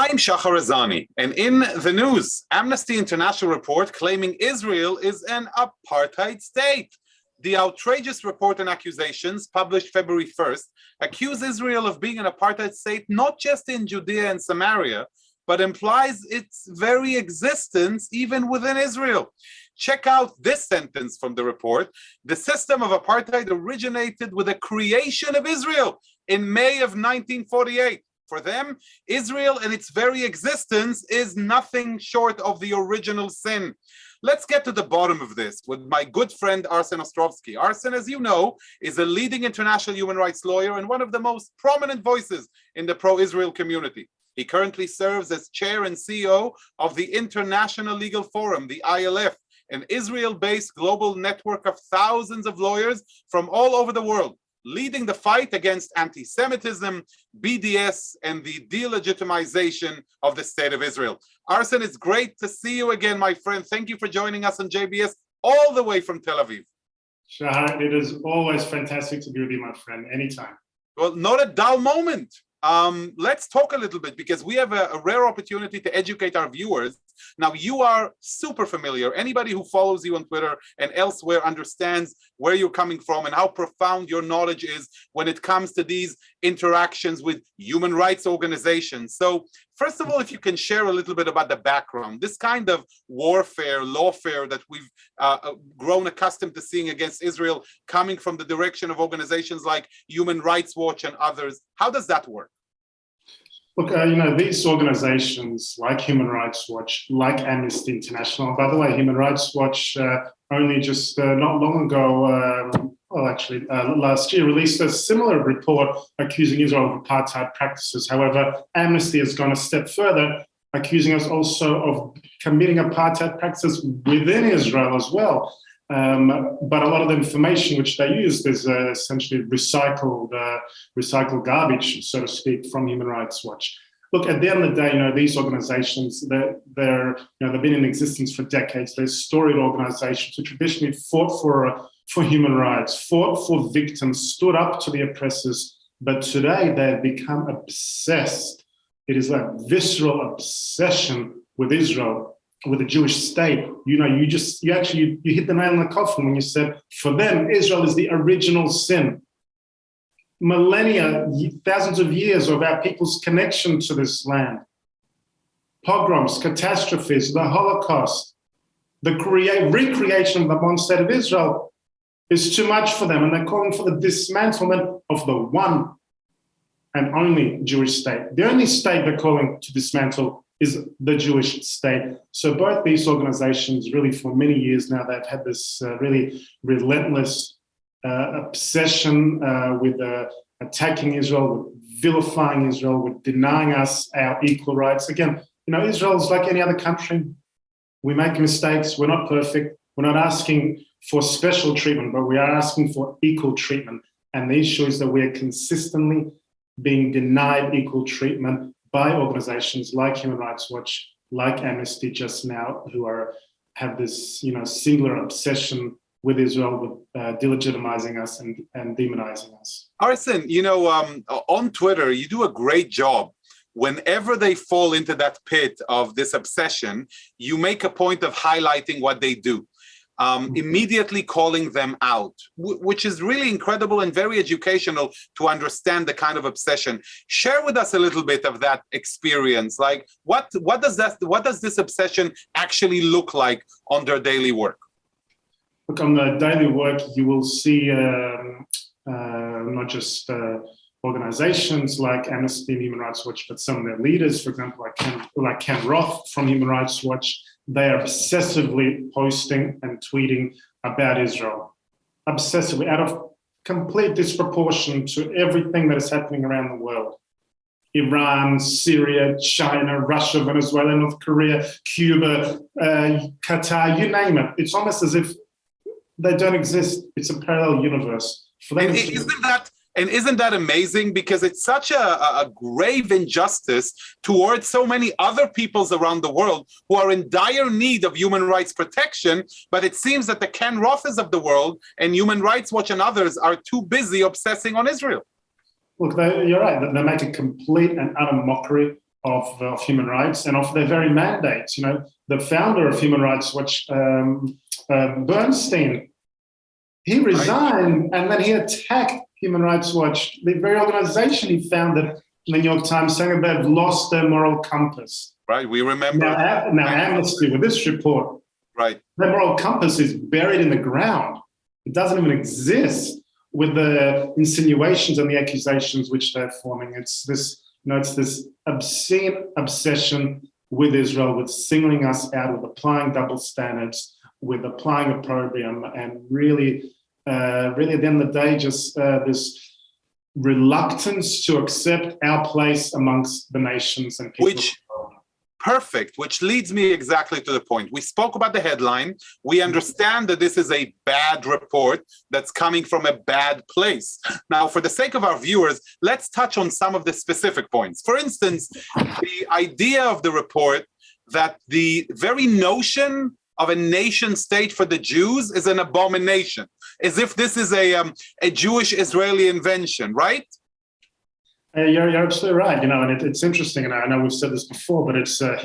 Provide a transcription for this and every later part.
I'm Shahar Azani, and in the news, Amnesty International report claiming Israel is an apartheid state. The outrageous report and accusations published February 1st accuse Israel of being an apartheid state not just in Judea and Samaria, but implies its very existence even within Israel. Check out this sentence from the report. The system of apartheid originated with the creation of Israel in May of 1948. For them, Israel and its very existence is nothing short of the original sin. Let's get to the bottom of this with my good friend Arsen Ostrovsky. Arsen, as you know, is a leading international human rights lawyer and one of the most prominent voices in the pro-Israel community. He currently serves as chair and CEO of the International Legal Forum, the ILF, an Israel-based global network of thousands of lawyers from all over the world, leading the fight against anti-Semitism, BDS, and the delegitimization of the state of Israel. Arsen, it's great to see you again, my friend. Thank you for joining us on JBS all the way from Tel Aviv. Shahar, it is always fantastic to be with you, my friend, anytime. Well, not a dull moment. Let's talk a little bit because we have a rare opportunity to educate our viewers. Now, you are super familiar. Anybody who follows you on Twitter and elsewhere understands where you're coming from and how profound your knowledge is when it comes to these interactions with human rights organizations. So, first of all, if you can share a little bit about the background, this kind of warfare, lawfare that we've grown accustomed to seeing against Israel coming from the direction of organizations like Human Rights Watch and others, how does that work? Look, these organizations like Human Rights Watch, like Amnesty International, by the way, Human Rights Watch only just not long ago, last year, released a similar report accusing Israel of apartheid practices. However, Amnesty has gone a step further, accusing us also of committing apartheid practices within Israel as well. But a lot of the information which they used is essentially recycled garbage, so to speak, from Human Rights Watch. Look, at the end of the day, these organizations, they've been in existence for decades. They're storied organizations who traditionally fought for human rights, fought for victims, stood up to the oppressors. But today they've become obsessed. It is a visceral obsession with Israel, with the Jewish state. You hit the nail on the coffin when you said, for them, Israel is the original sin. Millennia, thousands of years of our people's connection to this land. Pogroms, catastrophes, the Holocaust, the recreation of the modern state of Israel is too much for them. And they're calling for the dismantlement of the one and only Jewish state. The only state they're calling to dismantle is the Jewish state. So both these organizations, really for many years now, they've had this really relentless obsession with attacking Israel, with vilifying Israel, with denying us our equal rights. Again, Israel is like any other country. We make mistakes. We're not perfect. We're not asking for special treatment, but we are asking for equal treatment. And the issue is that we are consistently being denied equal treatment by organizations like Human Rights Watch, like Amnesty just now, who have this singular obsession with Israel, with delegitimizing us and demonizing us. Arsen, on Twitter, you do a great job. Whenever they fall into that pit of this obsession, you make a point of highlighting what they do. Immediately calling them out, which is really incredible and very educational to understand the kind of obsession. Share with us a little bit of that experience. Like, what does this obsession actually look like on their daily work? Look, on the daily work, you will see not just organizations like Amnesty and Human Rights Watch, but some of their leaders, for example, like Ken Roth from Human Rights Watch. They are obsessively posting and tweeting about Israel, obsessively, out of complete disproportion to everything that is happening around the world. Iran, Syria, China, Russia, Venezuela, North Korea, Cuba, Qatar, you name it. It's almost as if they don't exist. It's a parallel universe. For them, isn't that amazing? Because it's such a grave injustice towards so many other peoples around the world who are in dire need of human rights protection. But it seems that the Ken Rothes of the world and Human Rights Watch and others are too busy obsessing on Israel. Look, you're right. They make a complete and utter mockery of human rights and of their very mandates. You know, the founder of Human Rights Watch, Bernstein, he resigned and then he attacked Human Rights Watch, the very organization he founded, in the New York Times, saying that they've lost their moral compass. Right, we remember. Now Amnesty, with this report, right, their moral compass is buried in the ground. It doesn't even exist with the insinuations and the accusations which they're forming. It's this, it's this obscene obsession with Israel, with singling us out, with applying double standards, with applying opprobrium, and really at the end of the day, just this reluctance to accept our place amongst the nations and people. Perfect, which leads me exactly to the point. We spoke about the headline. We understand that this is a bad report that's coming from a bad place. Now, for the sake of our viewers, let's touch on some of the specific points. For instance, the idea of the report that the very notion of a nation state for the Jews is an abomination, as if this is a Jewish-Israeli invention, right? You're absolutely right, and it's interesting, and I know we've said this before, but it's, they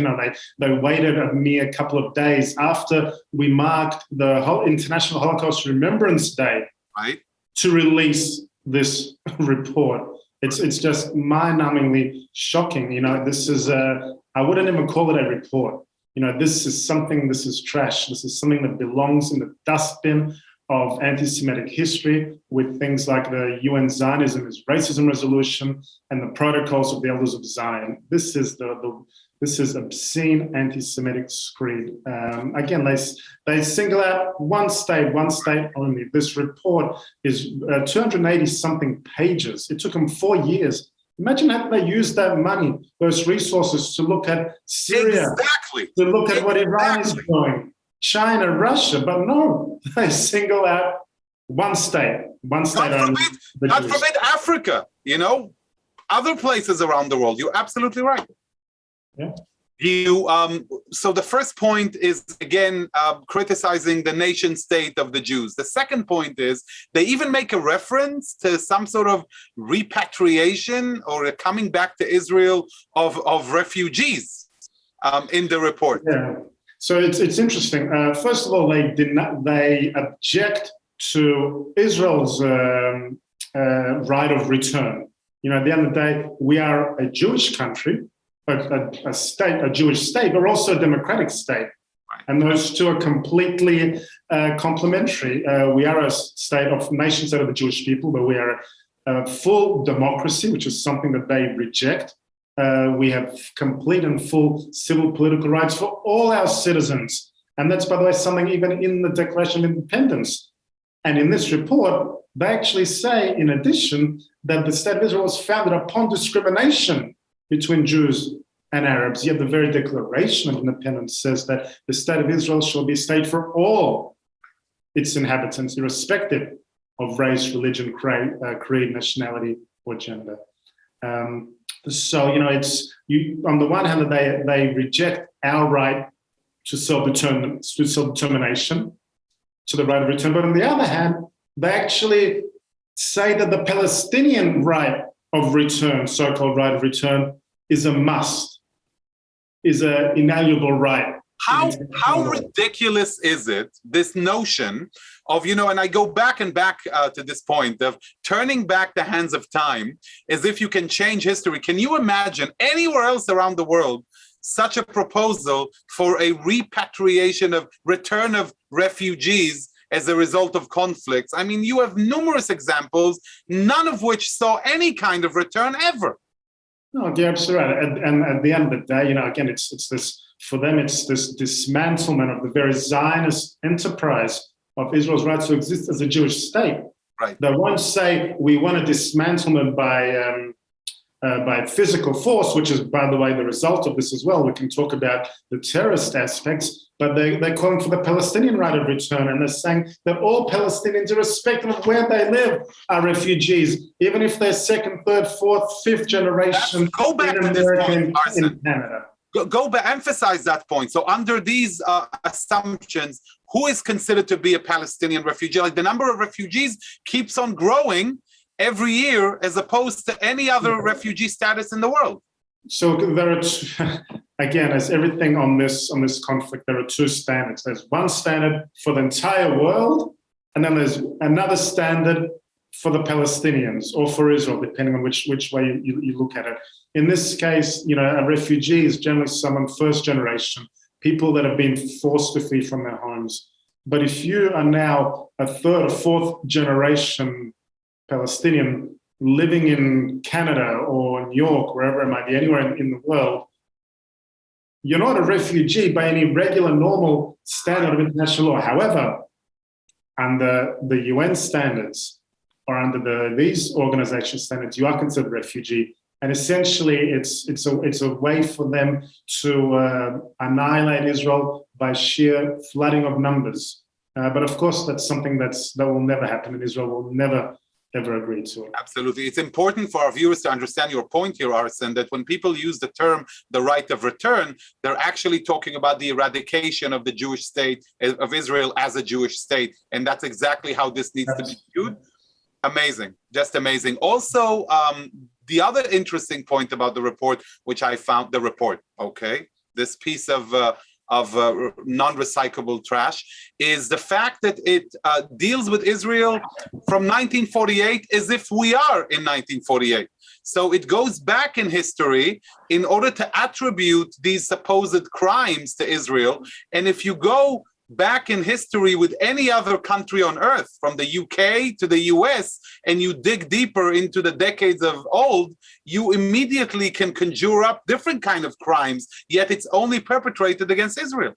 waited a mere couple of days after we marked the whole International Holocaust Remembrance Day, right, to release this report. It's just mind-numbingly shocking. This is, I wouldn't even call it a report. This is trash. This is something that belongs in the dustbin of anti-Semitic history, with things like the UN Zionism is Racism Resolution and the Protocols of the Elders of Zion. This is this is obscene anti-Semitic screed. Again, they single out one state only. This report is 280-something pages. It took them 4 years. Imagine how they used that money, those resources, to look at Syria, to look at what Iran is doing, China, Russia, but no, they single out one state only. God forbid Africa, other places around the world. You're absolutely right. Yeah. So the first point is, again, criticizing the nation state of the Jews. The second point is they even make a reference to some sort of repatriation or a coming back to Israel of refugees in the report. Yeah. So it's interesting. First of all, they object to Israel's right of return. At the end of the day, we are a Jewish country, a Jewish state, but also a democratic state. And those two are completely complementary. We are a state of nation state of the Jewish people, but we are a full democracy, which is something that they reject. We have complete and full civil political rights for all our citizens. And that's, by the way, something even in the Declaration of Independence. And in this report, they actually say, in addition, that the State of Israel was founded upon discrimination between Jews and Arabs. Yet the very Declaration of Independence says that the State of Israel shall be a state for all its inhabitants, irrespective of race, religion, creed, nationality, or gender. So, on the one hand, they reject our right to self-determination, to the right of return. But on the other hand, they actually say that the Palestinian right of return, so-called right of return, is a must, is an inalienable right. How ridiculous is it, this notion of, and I go back to this point of turning back the hands of time as if you can change history. Can you imagine anywhere else around the world such a proposal for a return of refugees as a result of conflicts? I mean, you have numerous examples, none of which saw any kind of return ever. No, you're absolutely right. And at the end of the day, again, it's this, for them, it's this dismantlement of the very Zionist enterprise of Israel's right to exist as a Jewish state. Right. They won't say we want to dismantle it by physical force, which is, by the way, the result of this as well. We can talk about the terrorist aspects, but they're calling for the Palestinian right of return, and they're saying that all Palestinians, irrespective of where they live, are refugees, even if they're second, third, fourth, fifth generation in America and in Canada. Go back, emphasize that point. So under these assumptions, who is considered to be a Palestinian refugee? Like, the number of refugees keeps on growing every year as opposed to any other refugee status in the world. So there are again, as everything on this conflict, there are two standards. There's one standard for the entire world, and then there's another standard for the Palestinians or for Israel, depending on which way you look at it. In this case, a refugee is generally someone first generation, people that have been forced to flee from their homes. But if you are now a third or fourth generation Palestinian living in Canada or New York, wherever it might be, anywhere in the world, you're not a refugee by any regular, normal standard of international law. However, under the UN standards or under these organization standards, you are considered a refugee. And essentially, it's a way for them to annihilate Israel by sheer flooding of numbers. But of course, that's something that will never happen, and Israel will never ever agree to it. Absolutely. It's important for our viewers to understand your point here, Arsen, that when people use the term the right of return, they're actually talking about the eradication of the Jewish state, of Israel as a Jewish state. And that's exactly how this needs to be viewed. Amazing. Just amazing. Also, the other interesting point about the report, which I found, this piece of non-recyclable trash, is the fact that it deals with Israel from 1948 as if we are in 1948. So it goes back in history in order to attribute these supposed crimes to Israel. And if you go back in history with any other country on earth, from the UK to the US, and you dig deeper into the decades of old, you immediately can conjure up different kind of crimes, yet it's only perpetrated against Israel.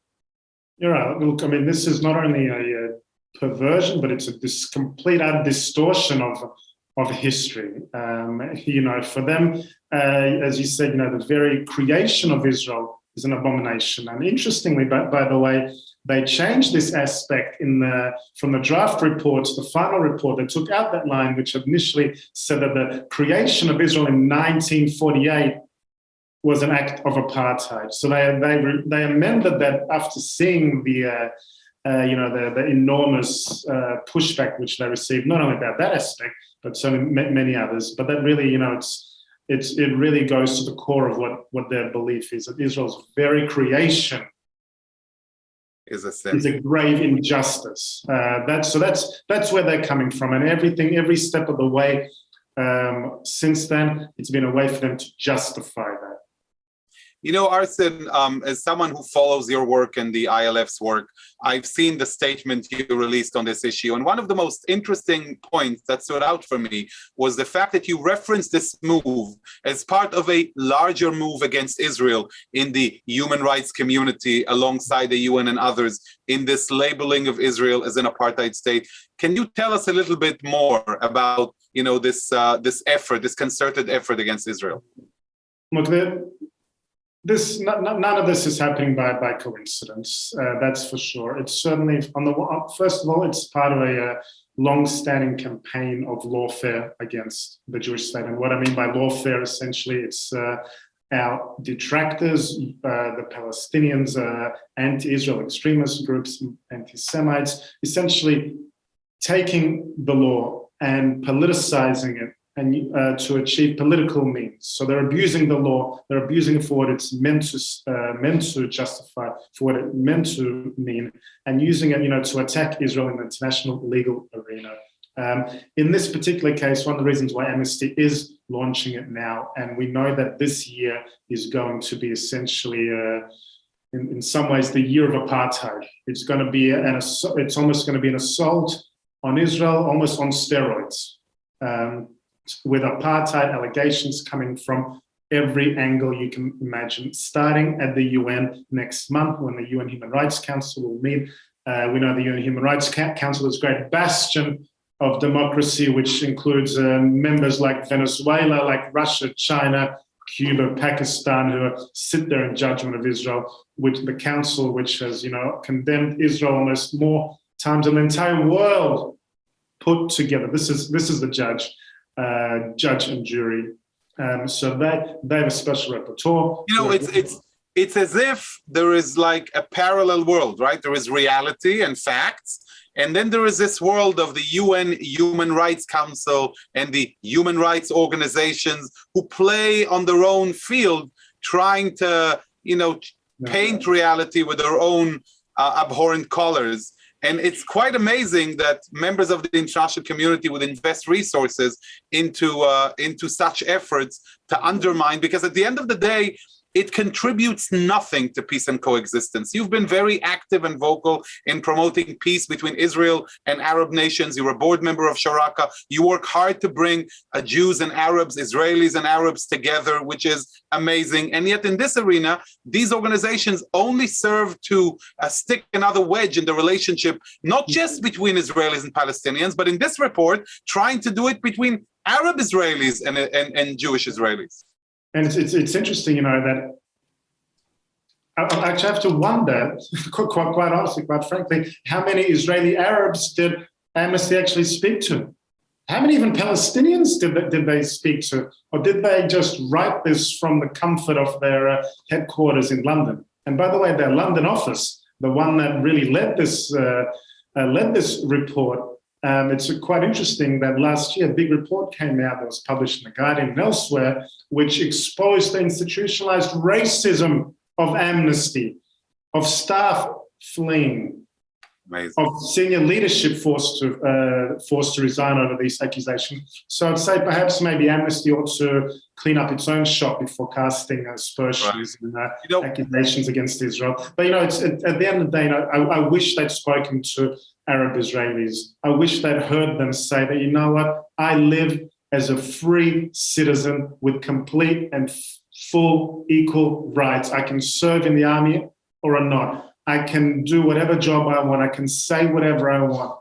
You're right. Look, I mean, this is not only a perversion, but it's this complete distortion of history. For them, as you said, the very creation of Israel is an abomination. And interestingly, by the way, they changed this aspect from the draft report to the final report. They took out that line, which initially said that the creation of Israel in 1948 was an act of apartheid. So they amended that after seeing the enormous pushback which they received, not only about that aspect, but so many others. But that really, it really goes to the core of what their belief is, that Israel's very creation is a grave injustice. That's where they're coming from, and every step of the way since then, it's been a way for them to justify that. Arsen, as someone who follows your work and the ILF's work, I've seen the statement you released on this issue. And one of the most interesting points that stood out for me was the fact that you referenced this move as part of a larger move against Israel in the human rights community, alongside the UN and others, in this labeling of Israel as an apartheid state. Can you tell us a little bit more about, this effort, this concerted effort against Israel? Look, none of this is happening by coincidence. That's for sure. It's certainly first of all, it's part of a long-standing campaign of lawfare against the Jewish state. And what I mean by lawfare, essentially, it's our detractors, the Palestinians, anti-Israel extremist groups, anti-Semites, essentially taking the law and politicizing it, and to achieve political means. So they're abusing the law, they're abusing it for what it's meant to justify, for what it meant to mean, and using it, to attack Israel in the international legal arena. In this particular case, one of the reasons why Amnesty is launching it now, and we know that this year is going to be essentially, in some ways, the year of apartheid. It's going to be it's almost going to be an assault on Israel, almost on steroids. With apartheid allegations coming from every angle you can imagine, starting at the UN next month when the UN Human Rights Council will meet. We know the UN Human Rights Council is a great bastion of democracy, which includes members like Venezuela, like Russia, China, Cuba, Pakistan, who sit there in judgment of Israel, which the council, which has, condemned Israel almost more times than the entire world put together. This is the judge and jury. So they have a special rapporteur. It's as if there is like a parallel world, right? There is reality and facts, And then there is this world of the UN Human Rights Council and the human rights organizations who play on their own field, trying to, paint reality with their own abhorrent colors. And it's quite amazing that members of the international community would invest resources into such efforts to undermine, because at the end of the day, it contributes nothing to peace and coexistence. You've been very active and vocal in promoting peace between Israel and Arab nations. You're a board member of Sharaka. You work hard to bring Jews and Arabs, Israelis and Arabs together, which is amazing. And yet in this arena, these organizations only serve to stick another wedge in the relationship, not just between Israelis and Palestinians, but in this report, trying to do it between Arab Israelis and Jewish Israelis. And it's interesting, that I actually have to wonder, quite honestly, quite frankly, how many Israeli Arabs did Amnesty actually speak to? How many even Palestinians did they speak to? Or did they just write this from the comfort of their headquarters in London? And by the way, their London office, the one that really led this report, it's quite interesting that last year a big report came out that was published in The Guardian and elsewhere, which exposed the institutionalized racism of Amnesty, of staff fleeing, amazing, of senior leadership forced to resign over these accusations. So I'd say perhaps maybe Amnesty ought to clean up its own shop before casting aspersions and accusations against Israel. But it's at the end of the day, I wish they'd spoken to Arab Israelis. I wish they'd heard them say that, I live as a free citizen with complete and full equal rights. I can serve in the army or not. I can do whatever job I want. I can say whatever I want.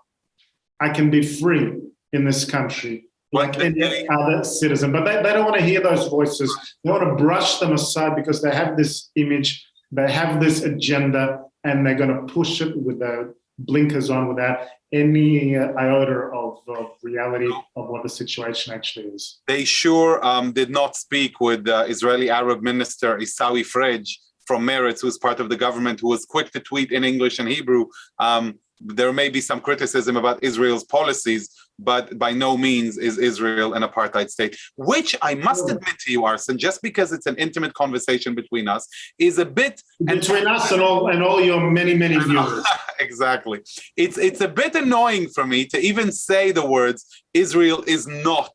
I can be free in this country like any other citizen. But they don't want to hear those voices. They want to brush them aside because they have this image, they have this agenda, and they're going to push it with their blinkers on without any iota of reality of what the situation actually is. They sure did not speak with Israeli Arab Minister Isawi Frej from Meretz, who's part of the government, who was quick to tweet in English and Hebrew. There may be some criticism about Israel's policies, but by no means is Israel an apartheid state, which I must admit to you, Arsen, just because it's an intimate conversation between us, is a bit... Between us and all your many, many viewers. Exactly. It's a bit annoying for me to even say the words, Israel is not,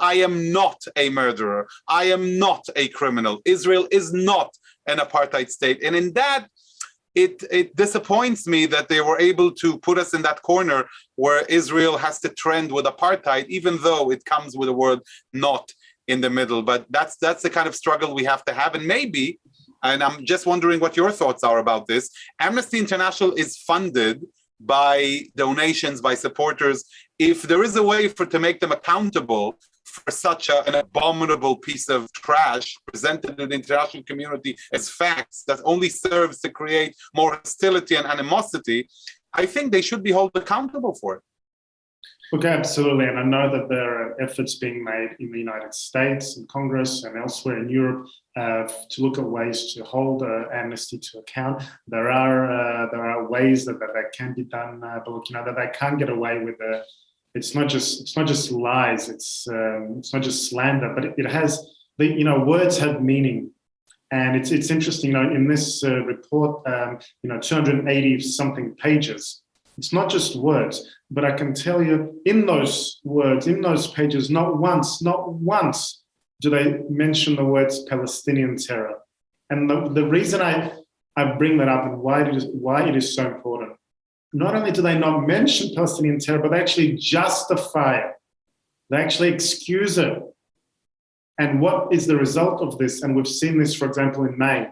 I am not a murderer. I am not a criminal. Israel is not an apartheid state. And in that, it disappoints me that they were able to put us in that corner where Israel has to trend with apartheid, even though it comes with a word not in the middle. But that's the kind of struggle we have to have. And maybe, and I'm just wondering what your thoughts are about this, Amnesty International is funded by donations, by supporters. If there is a way to make them accountable for such an abominable piece of trash presented to the international community as facts that only serves to create more hostility and animosity, I think they should be held accountable for it. Okay, absolutely. And I know that there are efforts being made in the United States, in Congress and elsewhere in Europe to look at ways to hold Amnesty to account. There are ways that can be done, but look, that they can't get away with it's not just lies, it's not just slander, but it has words have meaning. And it's interesting, in this report, 280 something pages. It's not just words, but I can tell you in those words, in those pages, not once do they mention the words Palestinian terror. And the reason I bring that up and why it is so important, not only do they not mention Palestinian terror, but they actually justify it. They actually excuse it. And what is the result of this? And we've seen this, for example, in May,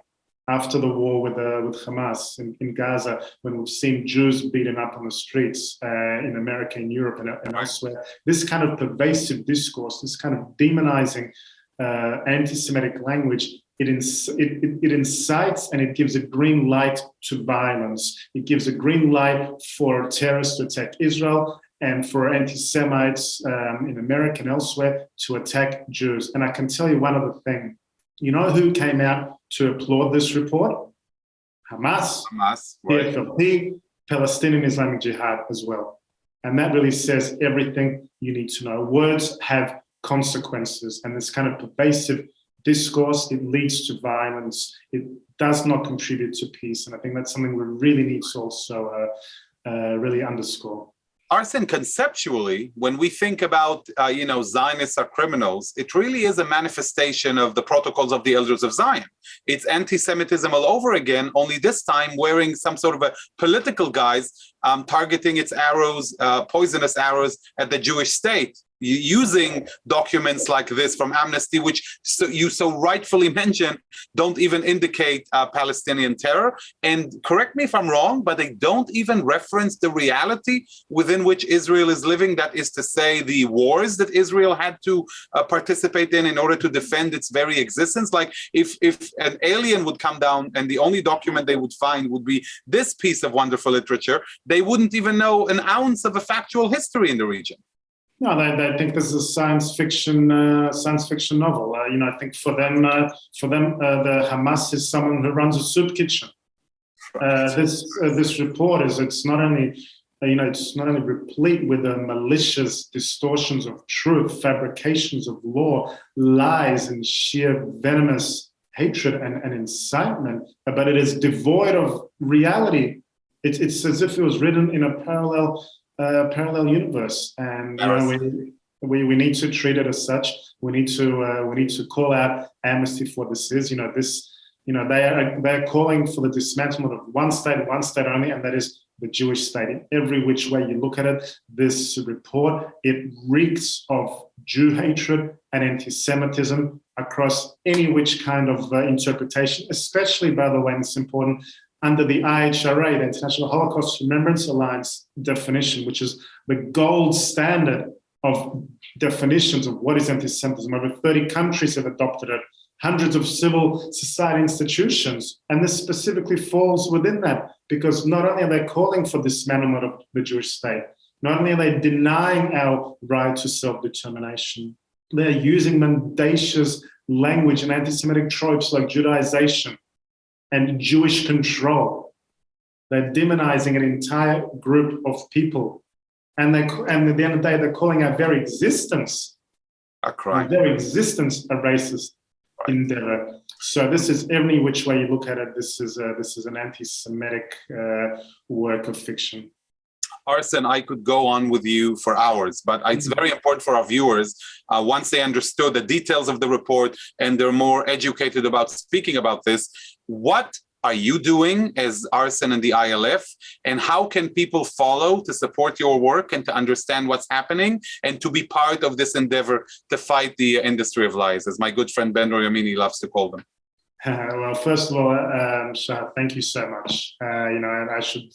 after the war with Hamas in Gaza, when we've seen Jews beaten up on the streets in America, in Europe, and elsewhere. This kind of pervasive discourse, this kind of demonizing anti-Semitic language, it incites and it gives a green light to violence. It gives a green light for terrorists to attack Israel and for anti-Semites in America and elsewhere to attack Jews. And I can tell you one other thing. You know who came out to applaud this report? Hamas, right. PFLP, Palestinian Islamic Jihad as well. And that really says everything you need to know. Words have consequences, and this kind of pervasive discourse, it leads to violence. It does not contribute to peace. And I think that's something we really need to also really underscore. Arsen, conceptually, when we think about, Zionists are criminals, it really is a manifestation of the protocols of the elders of Zion. It's anti-Semitism all over again, only this time wearing some sort of a political guise, targeting its arrows, poisonous arrows at the Jewish state, using documents like this from Amnesty, which you so rightfully mentioned, don't even indicate Palestinian terror. And correct me if I'm wrong, but they don't even reference the reality within which Israel is living. That is to say, the wars that Israel had to participate in order to defend its very existence. Like if an alien would come down and the only document they would find would be this piece of wonderful literature, they wouldn't even know an ounce of a factual history in the region. No, they think this is a science fiction novel. I think for them, the Hamas is someone who runs a soup kitchen. This report it's not only replete with the malicious distortions of truth, fabrications of law, lies, and sheer venomous hatred and incitement, but it is devoid of reality. It's as if it was written in a parallel universe, and we need to treat it as such. We need to call out Amnesty for this. They're calling for the dismantlement of one state only, and that is the Jewish state. In every which way you look at it, this report, it reeks of Jew hatred and anti-Semitism across any which kind of interpretation, especially, by the way, and it's important, under the IHRA, the International Holocaust Remembrance Alliance definition, which is the gold standard of definitions of what is anti-Semitism. Over 30 countries have adopted it, hundreds of civil society institutions, and this specifically falls within that, because not only are they calling for dismantlement of the Jewish state, not only are they denying our right to self-determination, they're using mendacious language and anti-Semitic tropes like Judaization and Jewish control. They're demonizing an entire group of people. And at the end of the day, they're calling our very existence a crime. Their existence a racist endeavor. So this is, every which way you look at it, this is an anti-Semitic work of fiction. Arsen, I could go on with you for hours, but it's very important for our viewers, once they understood the details of the report and they're more educated about speaking about this, what are you doing as Arsen and the ILF, and how can people follow to support your work and to understand what's happening and to be part of this endeavor to fight the industry of lies, as my good friend Ben Royamini loves to call them? Well, first of all, Shah, thank you so much. And I should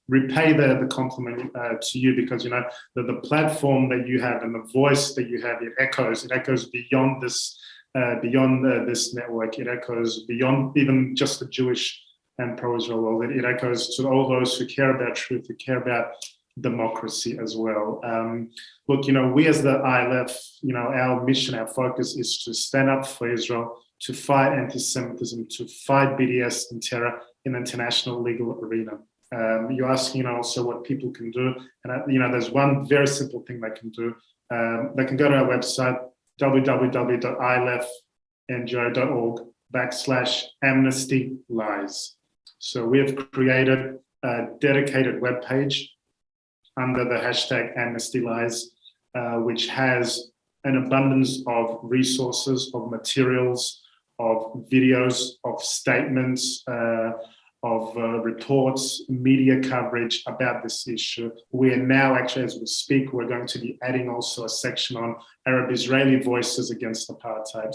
repay the compliment to you, because the platform that you have and the voice that you have, it echoes beyond this this network. It echoes beyond even just the Jewish and pro-Israel world. It echoes to all those who care about truth, who care about democracy as well. Look, we as the ILF, our mission, our focus is to stand up for Israel, to fight anti-Semitism, to fight BDS and terror in the international legal arena. You're asking, also what people can do, and there's one very simple thing they can do. They can go to our website, www.ilf.org/amnestylies. So we have created a dedicated webpage under the hashtag AmnestyLies, which has an abundance of resources, of materials, of videos, of statements, of reports, media coverage about this issue. We are now, actually, as we speak, we're going to be adding also a section on Arab-Israeli voices against apartheid,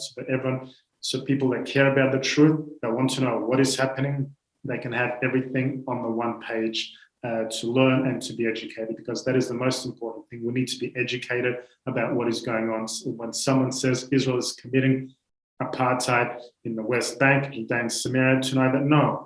so people that care about the truth, that want to know what is happening, they can have everything on the one page to learn and to be educated, because that is the most important thing. We need to be educated about what is going on. So when someone says Israel is committing apartheid in the West Bank, Judea and Samaria, to know that no,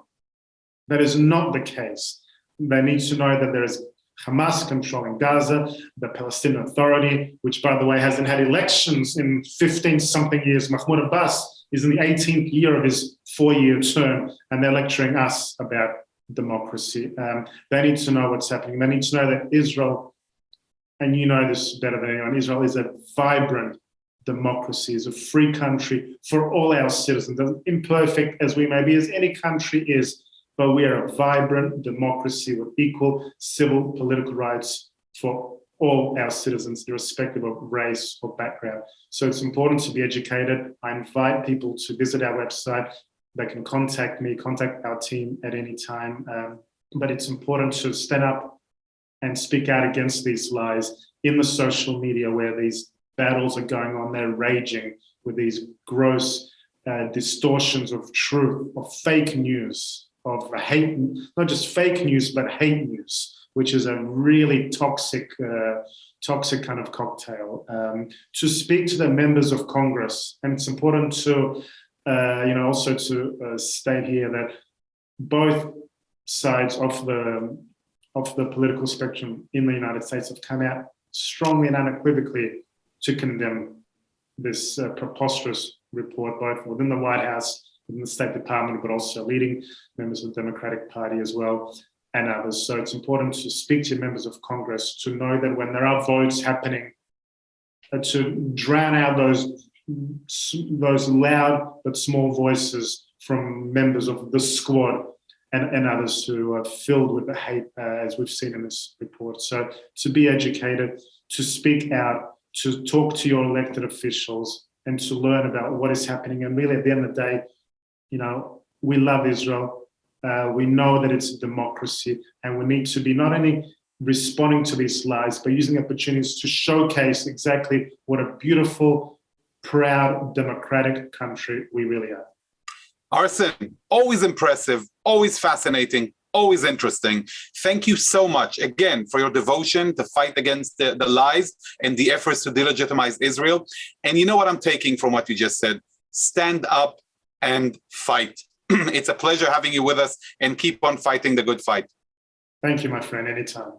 that is not the case. They need to know that there is Hamas controlling Gaza, the Palestinian Authority, which, by the way, hasn't had elections in 15-something years. Mahmoud Abbas is in the 18th year of his 4-year term, and they're lecturing us about democracy. They need to know what's happening. They need to know that Israel, and you know this better than anyone, Israel is a vibrant democracy, is a free country for all our citizens, as imperfect as we may be, as any country is, but we are a vibrant democracy with equal civil political rights for all our citizens, irrespective of race or background. So it's important to be educated. I invite people to visit our website. They can contact me, contact our team at any time. But it's important to stand up and speak out against these lies in the social media where these battles are going on. They're raging with these gross distortions of truth, of fake news, of hate, not just fake news, but hate news, which is a really toxic kind of cocktail. To speak to the members of Congress, and it's important to, also to state here that both sides of the political spectrum in the United States have come out strongly and unequivocally to condemn this preposterous report, both within the White House, within the State Department, but also leading members of the Democratic Party as well, and others. So it's important to speak to members of Congress to know that when there are votes happening, to drown out those loud but small voices from members of the squad and others who are filled with the hate, as we've seen in this report. So to be educated, to speak out, to talk to your elected officials, and to learn about what is happening. And really, at the end of the day, we love Israel. We know that it's a democracy, and we need to be not only responding to these lies, but using opportunities to showcase exactly what a beautiful, proud, democratic country we really are. Arsen, always impressive, always fascinating, always interesting. Thank you so much again for your devotion to fight against the lies and the efforts to delegitimize Israel. And you know what I'm taking from what you just said? Stand up and fight. It's a pleasure having you with us, and keep on fighting the good fight. Thank you, my friend, anytime.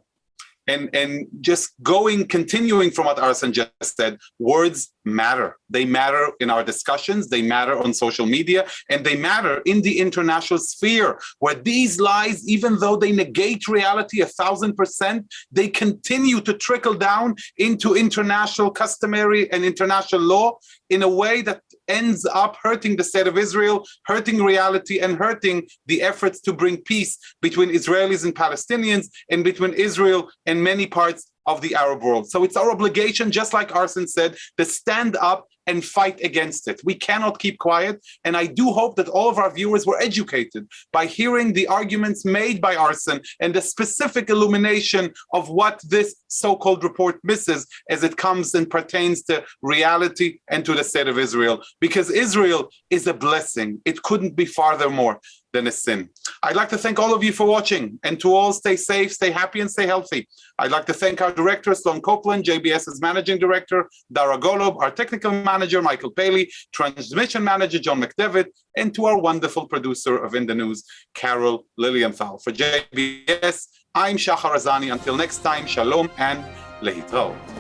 And just continuing from what Arsen just said, words matter. They matter in our discussions, they matter on social media, and they matter in the international sphere, where these lies, even though they negate reality 1,000%, they continue to trickle down into international customary and international law in a way that ends up hurting the state of Israel, hurting reality, and hurting the efforts to bring peace between Israelis and Palestinians, and between Israel and many parts of the Arab world. So it's our obligation, just like Arsen said, to stand up and fight against it. We cannot keep quiet. And I do hope that all of our viewers were educated by hearing the arguments made by Arsen and the specific illumination of what this so-called report misses as it comes and pertains to reality and to the state of Israel. Because Israel is a blessing. It couldn't be farther more than a sin. I'd like to thank all of you for watching, and to all, stay safe, stay happy, and stay healthy. I'd like to thank our director, Sloan Copeland, JBS's managing director, Dara Golob, our technical manager, Michael Paley, transmission manager, John McDevitt, and to our wonderful producer of In the News, Carol Lilienthal. For JBS, I'm Shahar Azani. Until next time, shalom and lehitraot.